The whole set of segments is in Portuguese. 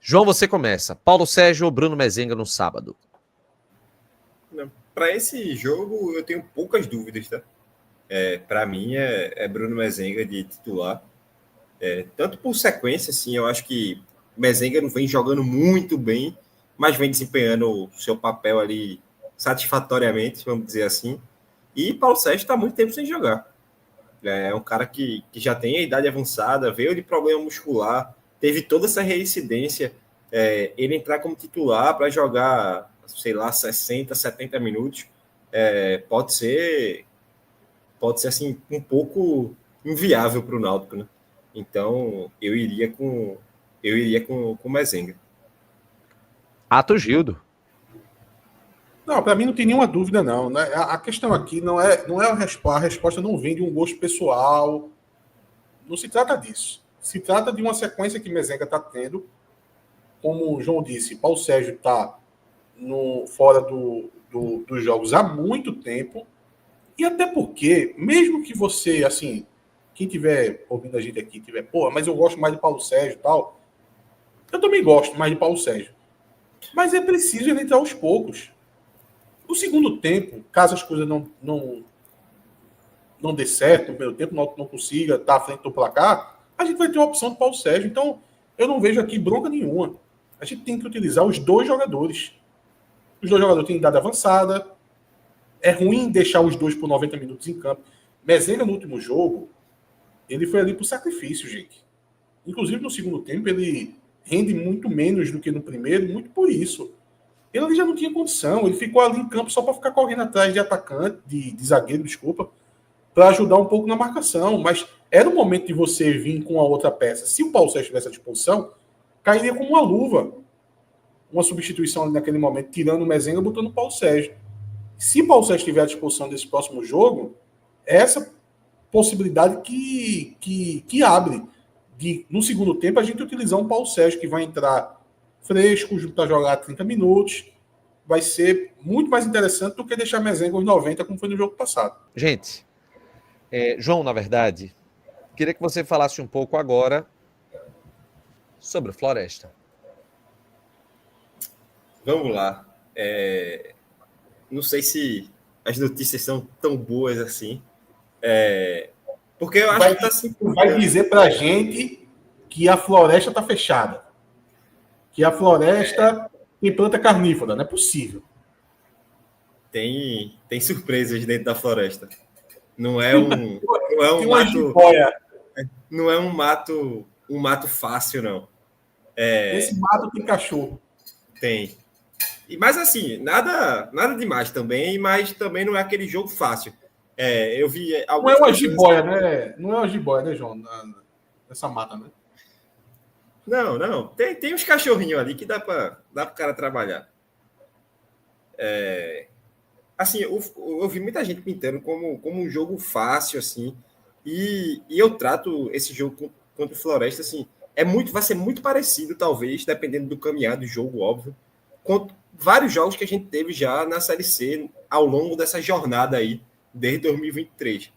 João, você começa. Paulo Sérgio ou Bruno Mezenga no sábado? Para esse jogo, eu tenho poucas dúvidas, tá? Para mim, é Bruno Mezenga de titular. Tanto por sequência, assim, eu acho que Mezenga não vem jogando muito bem, mas vem desempenhando o seu papel ali satisfatoriamente, vamos dizer assim. E Paulo Sérgio está muito tempo sem jogar. É um cara que já tem a idade avançada, veio de problema muscular, teve toda essa reincidência. Ele entrar como titular para jogar, sei lá, 60, 70 minutos, pode ser assim, um pouco inviável para o Náutico, né? Então, eu iria com o Mezenga. Ato Gildo. Não, para mim não tem nenhuma dúvida, não. Né? A questão aqui não é a resposta não vem de um gosto pessoal. Não se trata disso. Se trata de uma sequência que Mezenga está tendo. Como o João disse, Paulo Sérgio está fora dos jogos há muito tempo. E até porque, mesmo que você, assim, quem tiver ouvindo a gente aqui, mas eu gosto mais de Paulo Sérgio e tal. Eu também gosto mais de Paulo Sérgio. Mas é preciso ele entrar aos poucos. No segundo tempo, caso as coisas não dê certo, no primeiro tempo, não consiga estar à frente do placar, a gente vai ter uma opção do Paulo Sérgio. Então, eu não vejo aqui bronca nenhuma. A gente tem que utilizar os dois jogadores. Os dois jogadores têm idade avançada. É ruim deixar os dois por 90 minutos em campo. Mezenga, no último jogo, ele foi ali por sacrifício, gente. Inclusive, no segundo tempo, ele rende muito menos do que no primeiro, muito por isso. Ele ali já não tinha condição. Ele ficou ali em campo só para ficar correndo atrás de atacante, de zagueiro, desculpa, para ajudar um pouco na marcação. Mas era o momento de você vir com a outra peça. Se o Paulo Sérgio tivesse à disposição, cairia como uma luva. Uma substituição ali naquele momento, tirando o Mezenga, botando o Paulo Sérgio. Se o Paulo Sérgio estiver à disposição desse próximo jogo, essa possibilidade que abre de, no segundo tempo, a gente utilizar um Paulo Sérgio que vai entrar fresco, para jogar 30 minutos, vai ser muito mais interessante do que deixar Mezenga aos 90, como foi no jogo passado. Gente, João, na verdade, queria que você falasse um pouco agora sobre o Floresta. Vamos lá. Não sei se as notícias são tão boas assim. Porque eu acho que está assim. Vai dizer para a gente que a floresta está fechada. Que a floresta tem planta carnívora. Não é possível. Tem surpresas dentro da floresta. Não é um mato. Não é um mato fácil, não. Esse mato tem cachorro. Tem. Mas assim, nada demais também, mas também não é aquele jogo fácil. Eu vi. Não é uma jiboia, né? Não é uma jiboia, né, João? Nessa mata, né? Não. Tem uns cachorrinhos ali que dá para o cara trabalhar. Assim, eu vi muita gente pintando como um jogo fácil, assim. E eu trato esse jogo contra o Floresta, assim, vai ser muito parecido, talvez, dependendo do caminhar do jogo, óbvio, com vários jogos que a gente teve já na Série C ao longo dessa jornada aí, desde 2023.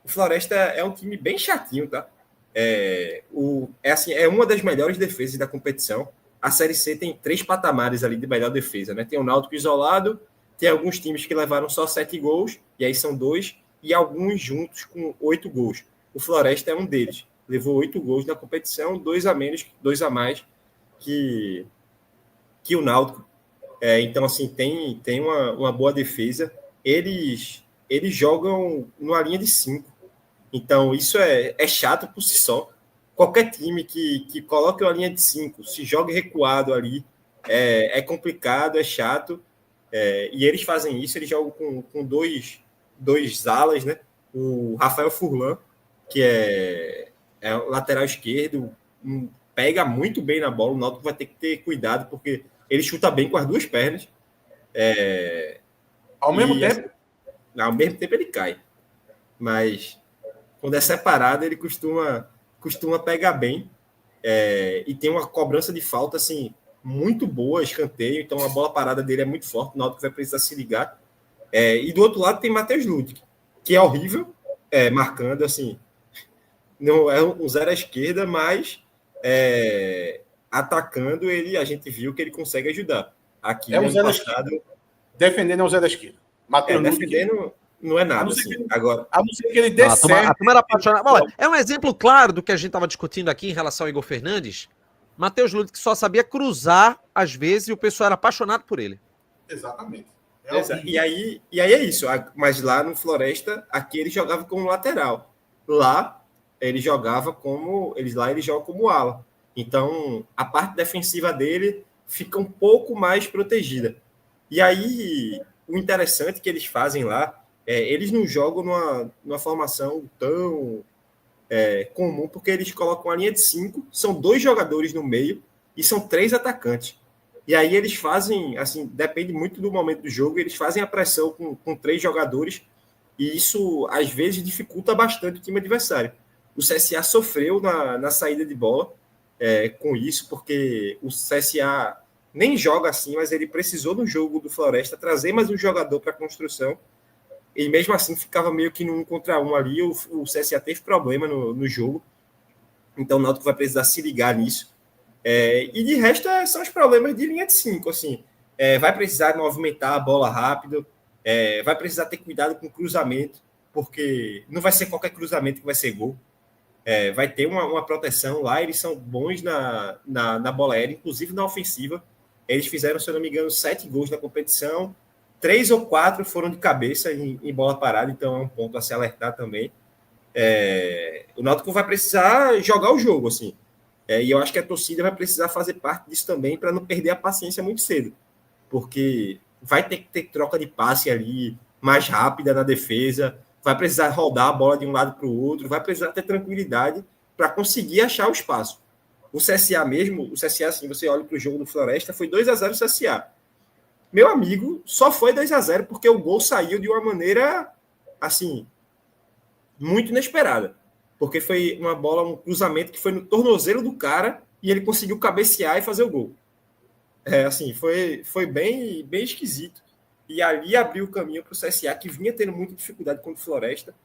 O Floresta é um time bem chatinho, tá? É uma das melhores defesas da competição. A Série C tem 3 patamares ali de melhor defesa, né? Tem o Náutico isolado, tem alguns times que levaram só 7 gols, e aí são 2, e alguns juntos com 8 gols. O Floresta é um deles. Levou 8 gols na competição, 2 a mais que o Náutico. Então, assim, tem uma boa defesa. Eles jogam numa linha de 5. Então, isso é chato por si só. Qualquer time que coloque uma linha de 5, se jogue recuado ali, é complicado, é chato. E eles fazem isso, eles jogam com dois alas, né? O Rafael Furlan, que é o lateral esquerdo, pega muito bem na bola. O Náutico vai ter que ter cuidado, porque ele chuta bem com as duas pernas. Ao mesmo tempo? Ao mesmo tempo ele cai. Mas quando é separado, ele costuma pegar bem. E tem uma cobrança de falta, assim, muito boa, escanteio. Então a bola parada dele é muito forte. O Náutico vai precisar se ligar. E do outro lado tem Matheus Ludwig, que é horrível, marcando, assim, não é um zero à esquerda, mas atacando, a gente viu que ele consegue ajudar. Aqui, É o ano Zé da passado, esquina. Defendendo é o Zé da esquina. Matheus Nunes, defendendo não é a nada, não ser assim. que, Agora, a não ser que ele Não, dê a certo. turma era apaixonada. Olha, é um exemplo claro do que a gente estava discutindo aqui em relação ao Igor Fernandes. Matheus Nunes que só sabia cruzar às vezes e o pessoal era apaixonado por ele. Exatamente. e aí é isso. Mas lá no Floresta, aqui ele jogava como lateral. Lá ele jogava como. Ele joga como ala. Então, a parte defensiva dele fica um pouco mais protegida. E aí, o interessante que eles fazem lá, eles não jogam numa formação tão comum, porque eles colocam a linha de 5, são 2 jogadores no meio e são 3 atacantes. E aí eles fazem, assim, depende muito do momento do jogo, eles fazem a pressão com 3 jogadores e isso, às vezes, dificulta bastante o time adversário. O CSA sofreu na saída de bola com isso, porque o CSA nem joga assim, mas ele precisou no jogo do Floresta trazer mais um jogador para a construção e mesmo assim ficava meio que no 1 contra 1 ali, o CSA teve problema no jogo, então o Náutico vai precisar se ligar nisso. E de resto são os problemas de linha de 5, assim, vai precisar movimentar a bola rápido, vai precisar ter cuidado com o cruzamento, porque não vai ser qualquer cruzamento que vai ser gol, vai ter uma proteção lá, eles são bons na bola aérea, inclusive na ofensiva, eles fizeram, se eu não me engano, 7 gols na competição, 3 ou 4 foram de cabeça em bola parada, então é um ponto a se alertar também. O Náutico vai precisar jogar o jogo, assim. E eu acho que a torcida vai precisar fazer parte disso também para não perder a paciência muito cedo. Porque vai ter que ter troca de passe ali, mais rápida na defesa, vai precisar rodar a bola de um lado para o outro, vai precisar ter tranquilidade para conseguir achar o espaço. O CSA mesmo, assim, você olha para o jogo do Floresta, foi 2-0 o CSA. Meu amigo, só foi 2-0 porque o gol saiu de uma maneira, assim, muito inesperada. Porque foi uma bola, um cruzamento que foi no tornozelo do cara e ele conseguiu cabecear e fazer o gol. Assim, foi bem esquisito. E ali abriu o caminho para o CSA, que vinha tendo muita dificuldade contra o Floresta,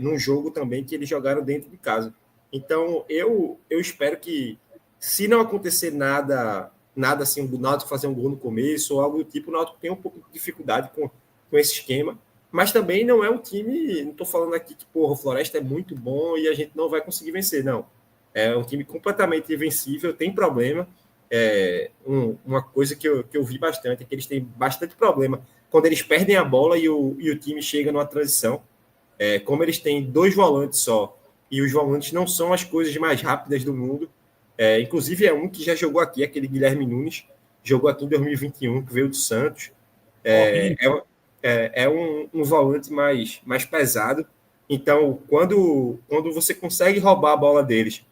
num jogo também que eles jogaram dentro de casa. Então, eu espero que, se não acontecer nada assim, do Náutico fazer um gol no começo ou algo do tipo, o Náutico tem um pouco de dificuldade com esse esquema, mas também não é um time, não estou falando aqui que, porra, o Floresta é muito bom e a gente não vai conseguir vencer, não. É um time completamente invencível, tem problema. Uma coisa que eu vi bastante é que eles têm bastante problema quando eles perdem a bola e o time chega numa transição. Como eles têm 2 volantes só e os volantes não são as coisas mais rápidas do mundo, inclusive um que já jogou aqui, aquele Guilherme Nunes, jogou aqui em 2021, que veio do Santos. Um volante mais pesado. Então, quando você consegue roubar a bola deles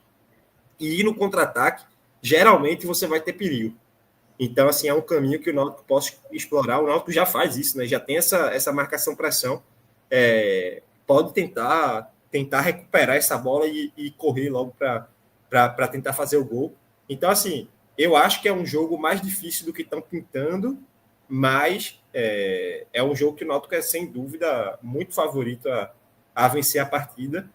e ir no contra-ataque, geralmente você vai ter perigo. Então, assim, é um caminho que o Náutico pode explorar. O Náutico já faz isso, né? Já tem essa marcação-pressão. Pode tentar recuperar essa bola e correr logo para tentar fazer o gol. Então, assim, eu acho que é um jogo mais difícil do que estão pintando, mas é um jogo que o Náutico é, sem dúvida, muito favorito a vencer a partida.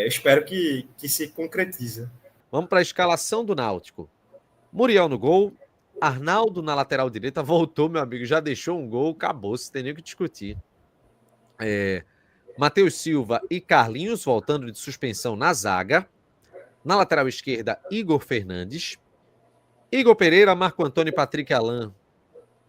Espero que se concretize. Vamos para a escalação do Náutico. Muriel no gol, Arnaldo na lateral direita, voltou, meu amigo, já deixou um gol, acabou, não tem nem o que discutir. Matheus Silva e Carlinhos voltando de suspensão na zaga. Na lateral esquerda, Igor Fernandes. Igor Pereira, Marco Antônio e Patrick Alain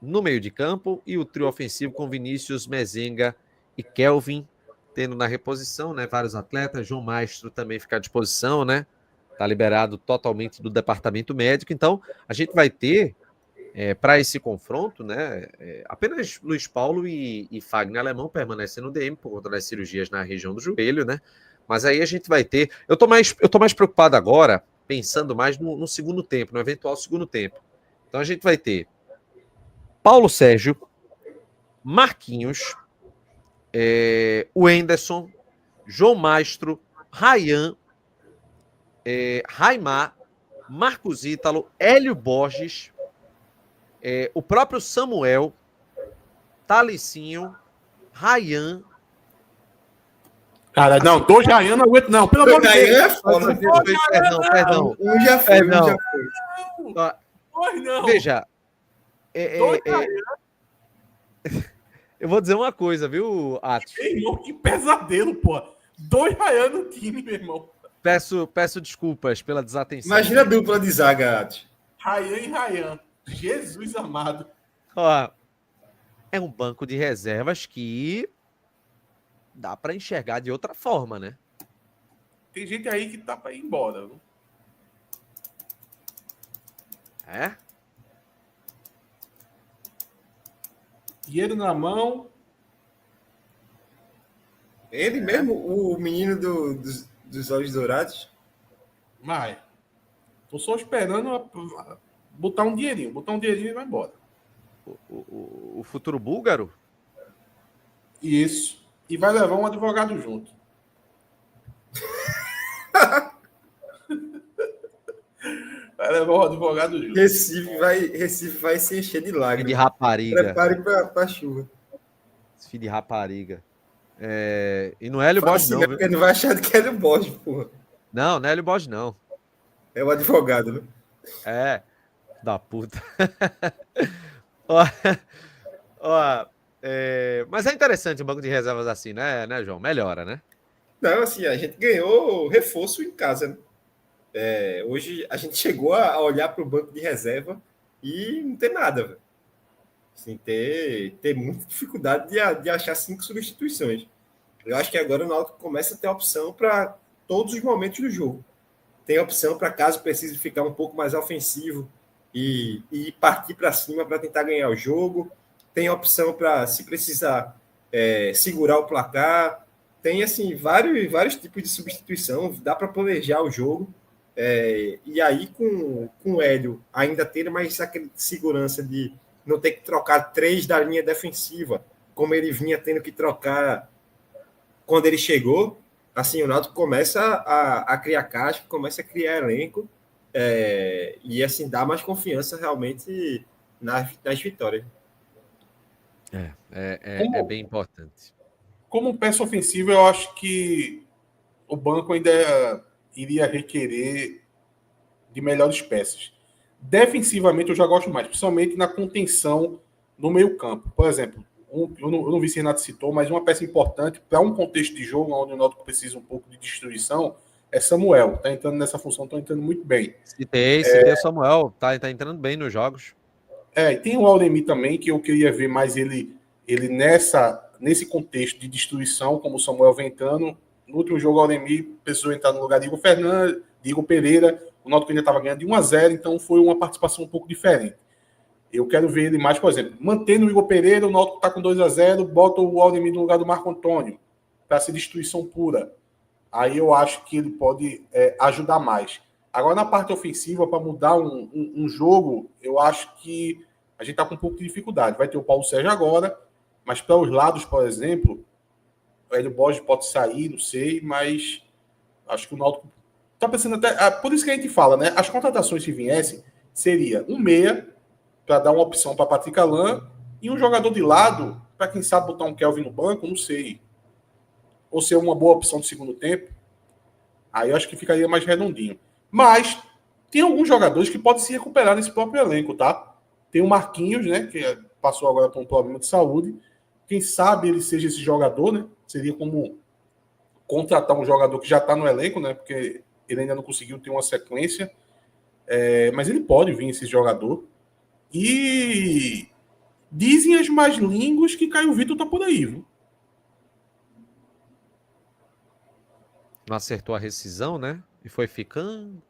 no meio de campo. E o trio ofensivo com Vinícius, Mezenga e Kelvin tendo na reposição, né? Vários atletas. João Maestro também fica à disposição, né? Está liberado totalmente do departamento médico. Então, a gente vai ter, para esse confronto, né? Apenas Luiz Paulo e Fagner Alemão permanecem no DM por conta das cirurgias na região do joelho, né? Mas aí a gente vai ter... Eu tô mais preocupado agora, pensando mais no segundo tempo, no eventual segundo tempo. Então a gente vai ter Paulo Sérgio, Marquinhos, o Henderson, João Maestro, Rayan, Raimar, Marcos Ítalo, Hélio Borges, o próprio Samuel, Talicinho, Rayan, Cara, não, 2 Ryan não aguento, não. Pelo amor de Ryan Deus. é foda. Perdão. Um já foi, Perdão. um já foi. Ó, Dois não. veja, 2 Ryan. eu vou dizer uma coisa, viu, Atos? Meu irmão, que pesadelo, pô. 2 Ryan no time, meu irmão. Peço desculpas pela desatenção. Imagina a dupla de zaga, Atos. Ryan e Ryan. Jesus amado. Ó, é um banco de reservas que dá para enxergar de outra forma, né? Tem gente aí que tá pra ir embora. Viu? É? Dinheiro na mão. Ele mesmo, o menino dos olhos dourados. Vai. Tô só esperando botar um dinheirinho. Botar um dinheirinho e vai embora. O futuro búlgaro? Isso. E vai levar um advogado junto. Vai levar um advogado junto. Recife vai se encher de Filho de lágrimas. rapariga. Prepare pra chuva. Filho de rapariga. E não é Hélio Bosch, não, viu? Porque não vai achar que é o Bosch, porra. Não é Hélio Bosch, não. É o advogado, né? É. Da puta. Ó, mas é interessante o banco de reservas assim, né, João? Melhora, né? Não, assim, a gente ganhou reforço em casa, né? Hoje a gente chegou a olhar para o banco de reserva e não tem nada, velho. Assim, ter muita dificuldade de achar 5 substituições. Eu acho que agora o Náutico começa a ter opção para todos os momentos do jogo. Tem opção para caso precise ficar um pouco mais ofensivo e partir para cima para tentar ganhar o jogo. Tem opção para, se precisar, segurar o placar. Tem assim vários tipos de substituição. Dá para planejar o jogo. E aí, com o Hélio ainda tendo mais aquela segurança de não ter que trocar 3 da linha defensiva, como ele vinha tendo que trocar quando ele chegou, assim, o Náutico começa a criar caixa, começa a criar elenco, e assim, dá mais confiança realmente nas vitórias. É bem importante. Como peça ofensiva, eu acho que o banco ainda iria requerer de melhores peças. Defensivamente, eu já gosto mais, principalmente na contenção no meio-campo. Por exemplo, eu não vi se o Renato citou, mas uma peça importante para um contexto de jogo onde o Náutico precisa um pouco de destruição é Samuel. Está entrando nessa função, está entrando muito bem. Citei o Samuel, tá entrando bem nos jogos. E tem o Aldemir também, que eu queria ver mais ele nesse contexto de destruição, como o Samuel vem entrando. No último jogo, o Aldemir precisou entrar no lugar de Igor Fernandes, de Igor Pereira. O Náutico ainda estava ganhando de 1-0, então foi uma participação um pouco diferente. Eu quero ver ele mais, por exemplo, mantendo o Igor Pereira, o Náutico está com 2-0, bota o Aldemir no lugar do Marco Antônio, para ser destruição pura. Aí eu acho que ele pode ajudar mais. Agora, na parte ofensiva, para mudar um jogo, eu acho que a gente está com um pouco de dificuldade. Vai ter o Paulo Sérgio agora, mas para os lados, por exemplo, o Hélio Borges pode sair, não sei, mas acho que o Náutico está pensando até... Por isso que a gente fala, né? As contratações que viessem seria um meia, para dar uma opção para Patrick Alain, e um jogador de lado, para quem sabe botar um Kelvin no banco, não sei. Ou ser uma boa opção do segundo tempo. Aí eu acho que ficaria mais redondinho. Mas tem alguns jogadores que podem se recuperar nesse próprio elenco, tá? Tem o Marquinhos, né? Que passou agora por um problema de saúde. Quem sabe ele seja esse jogador, né? Seria como contratar um jogador que já está no elenco, né? Porque ele ainda não conseguiu ter uma sequência. Mas ele pode vir esse jogador. E dizem as más línguas que Caio Vitor tá por aí, viu? Não acertou a rescisão, né? E foi ficando.